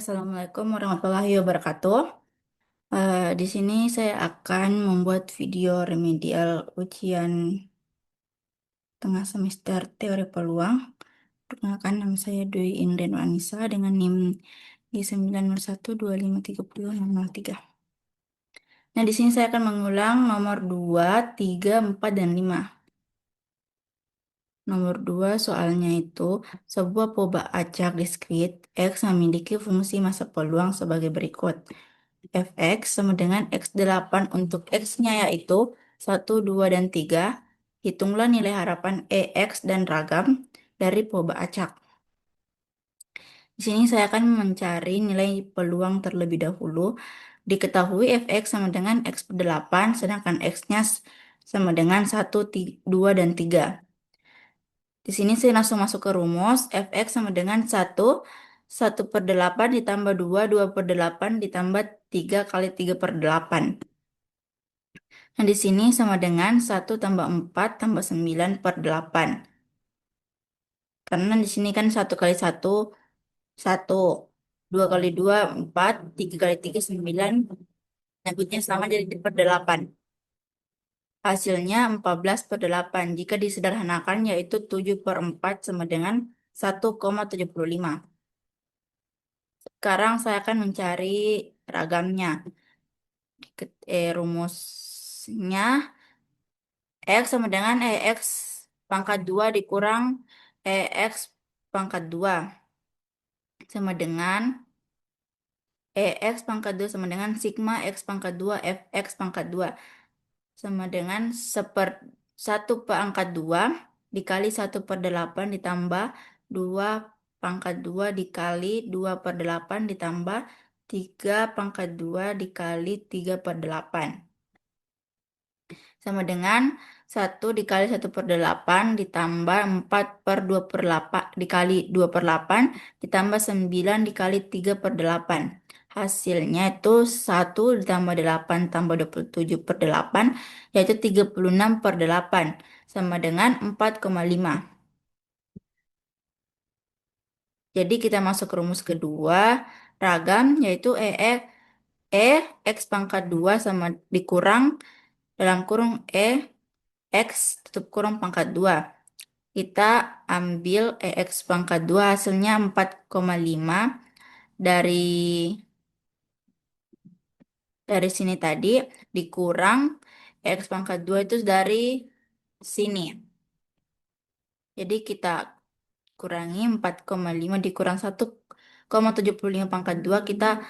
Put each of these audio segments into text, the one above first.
Assalamualaikum warahmatullahi wabarakatuh. Di sini saya akan membuat video remedial ujian tengah semester teori peluang. Perkenalkan, nama saya Dwi Indrian Anissa dengan NIM G901253063. Nah, di sini saya akan mengulang nomor 2, 3, 4, dan 5. Nomor 2 soalnya itu sebuah poba acak diskrit X memiliki fungsi masa peluang sebagai berikut. Fx sama dengan X8 untuk X-nya yaitu 1, 2, dan 3. Hitunglah nilai harapan EX dan ragam dari poba acak. Di sini saya akan mencari nilai peluang terlebih dahulu. Diketahui Fx sama dengan X8, sedangkan X-nya sama dengan 1, 2, dan 3. Di sini saya langsung masuk ke rumus. Fx sama dengan 1 per 8 ditambah 2, 2 per 8 ditambah 3 kali 3 per 8. Nah, di sini sama dengan 1 tambah 4 tambah 9 per 8. Karena di sini kan 1 kali 1, 1. 2 kali 2, 4. 3 kali 3, 9. Nyebutnya sama jadi per 8. Hasilnya 14 per 8. Jika disederhanakan yaitu 7 per 4 sama dengan 1,75. Sekarang saya akan mencari ragamnya. Rumusnya X sama dengan EX pangkat 2 dikurang EX pangkat 2 sama dengan EX pangkat 2 sama dengan sigma X pangkat 2 FX pangkat 2 sama dengan 1 pangkat 2 dikali 1/8 ditambah 2 pangkat 2 dikali 2 per 8 ditambah 3 pangkat 2 dikali 3 per 8 sama dengan 1 dikali 1/8 ditambah 4 per 2 per 8 dikali 2 per 8 ditambah 9 dikali 3 per 8. Hasilnya itu 1 ditambah 8 tambah 27 per 8 yaitu 36 per 8 sama dengan 4,5. Jadi kita masuk ke rumus kedua ragam yaitu E X pangkat 2 sama dikurang dalam kurung X tutup kurung pangkat 2. Kita ambil EX pangkat 2 hasilnya 4,5 dari sini tadi dikurang EX pangkat 2 itu dari sini. Jadi kita kurangi 4,5 dikurang 1,75 pangkat 2 kita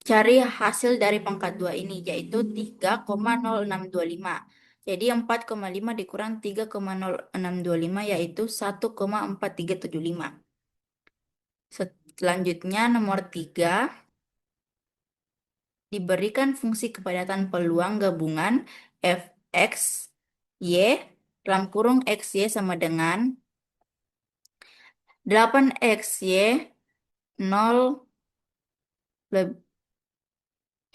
cari hasil dari pangkat 2 ini yaitu 3,0625. Jadi 4,5 dikurang 3,0625 yaitu 1,4375. Selanjutnya nomor 3 diberikan fungsi kepadatan peluang gabungan Fx Y dalam kurung XY sama dengan 8XY 0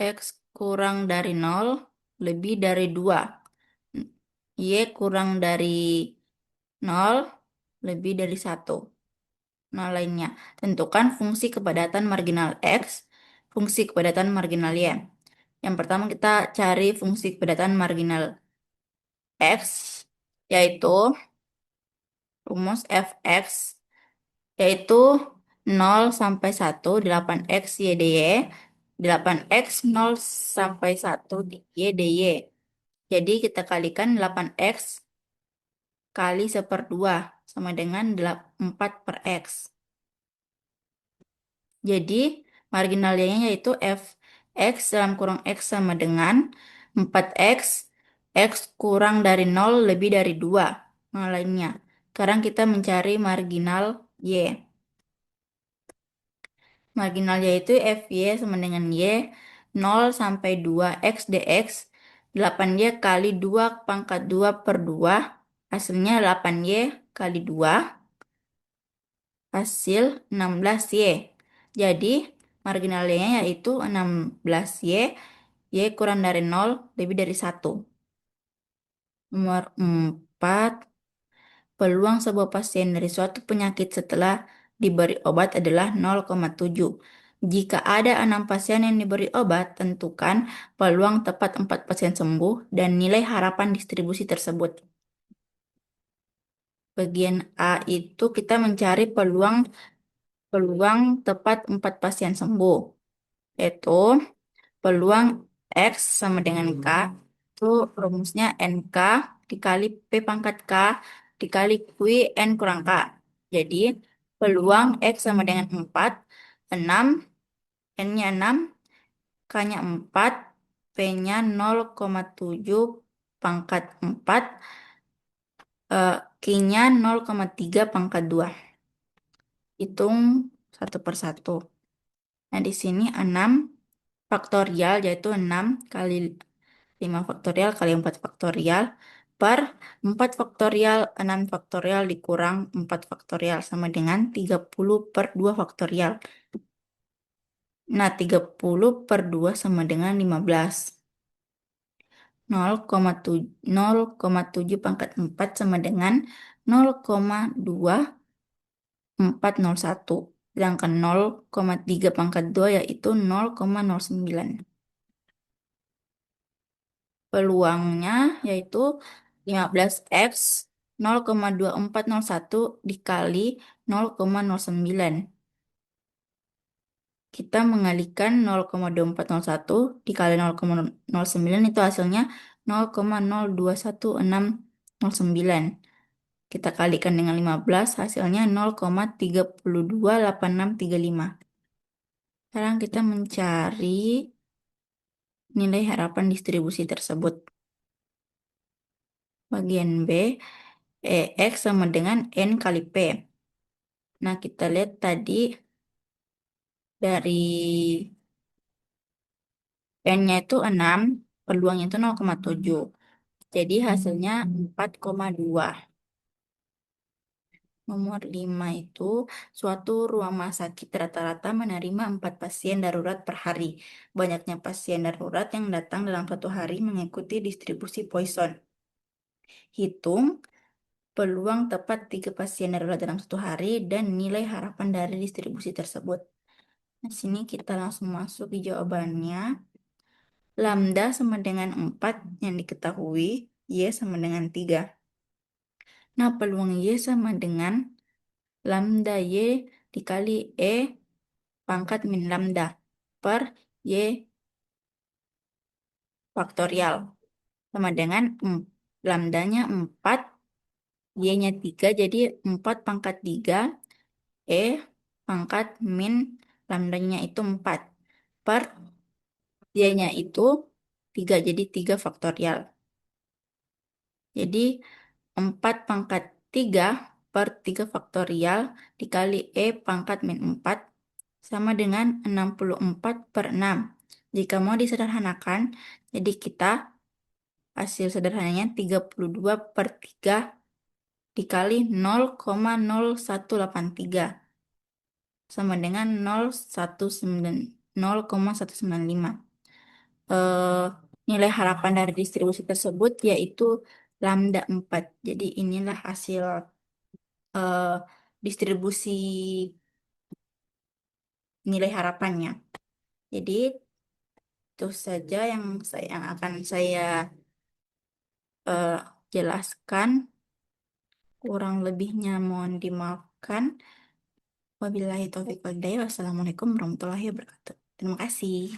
X kurang dari 0 lebih dari 2. Y kurang dari 0 lebih dari 1. Nah, lainnya. Tentukan fungsi kepadatan marginal X, fungsi kepadatan marginal Y. Yang pertama kita cari fungsi kepadatan marginal X, yaitu rumus Fx, yaitu 0 sampai 1, 8x Y dy, 8x 0 sampai 1 Y dy. Jadi kita kalikan 8x kali 1/2 sama dengan 4 per x. Jadi marginalnya yaitu fx dalam kurung x sama dengan 4x, x kurang dari 0 lebih dari 2. Nah, lainnya. Sekarang kita mencari marginal y. Marginal yaitu fy sama dengan y 0 sampai 2 x dx 8y kali 2 pangkat 2 per 2 hasilnya 8y kali 2 hasil 16y. Jadi marginalnya yaitu 16y, y kurang dari 0 lebih dari 1. Nomor 4, peluang sebuah pasien dari suatu penyakit setelah diberi obat adalah 0,7. Jika ada 6 pasien yang diberi obat, tentukan peluang tepat 4 pasien sembuh dan nilai harapan distribusi tersebut. Bagian A itu kita mencari peluang peluang tepat 4 pasien sembuh, yaitu peluang X sama dengan K, itu rumusnya NK dikali P pangkat K dikali Q N kurang K. Jadi peluang X sama dengan 4, 6, N-nya 6, K-nya 4, P-nya 0,7 pangkat 4, Q-nya 0,3 pangkat 2. Hitung satu per satu. Nah, di sini 6 faktorial, yaitu 6 kali 5 faktorial kali 4 faktorial per 4 faktorial, 6 faktorial dikurang 4 faktorial sama dengan 30 per 2 faktorial. Nah, 30 per 2 sama dengan 15. 0,7 pangkat 4 sama dengan 0,2401. Sedangkan 0,3 pangkat 2 yaitu 0,09. Peluangnya yaitu 15x 0,2401 dikali 0,09. Kita mengalihkan 0,2401 dikali 0,09 itu hasilnya 0,021609. Kita kalikan dengan 15 hasilnya 0,328635. Sekarang kita mencari nilai harapan distribusi tersebut. Bagian B, X sama dengan N kali P. Nah, kita lihat tadi dari N-nya itu 6, peluangnya itu 0,7. Jadi hasilnya 4,2. Nomor 5 itu, suatu rumah sakit rata-rata menerima 4 pasien darurat per hari. Banyaknya pasien darurat yang datang dalam satu hari mengikuti distribusi Poisson. Hitung peluang tepat 3 pasien darurat dalam satu hari dan nilai harapan dari distribusi tersebut. Nah, sini kita langsung masuk di jawabannya. Lambda sama dengan 4 yang diketahui, Y sama dengan 3. Nah, peluang Y sama dengan lambda Y dikali E pangkat min lambda per Y faktorial. Sama dengan lambdanya 4, Y-nya 3, jadi 4 pangkat 3, E pangkat min lambdanya itu 4. Per Y-nya itu 3, jadi 3 faktorial. Jadi 4 pangkat 3 per 3 faktorial dikali E pangkat min 4 sama dengan 64 per 6. Jika mau disederhanakan, jadi kita hasil sederhananya 32 per 3 dikali 0,0183 sama dengan 0,195. Eh, Nilai harapan dari distribusi tersebut yaitu lambda 4. Jadi inilah hasil eh, distribusi nilai harapannya. Jadi itu saja yang akan saya eh, jelaskan. Kurang lebihnya mohon dimaafkan. Wabillahi taufiq wal hidayah. Wassalamualaikum warahmatullahi wabarakatuh. Terima kasih.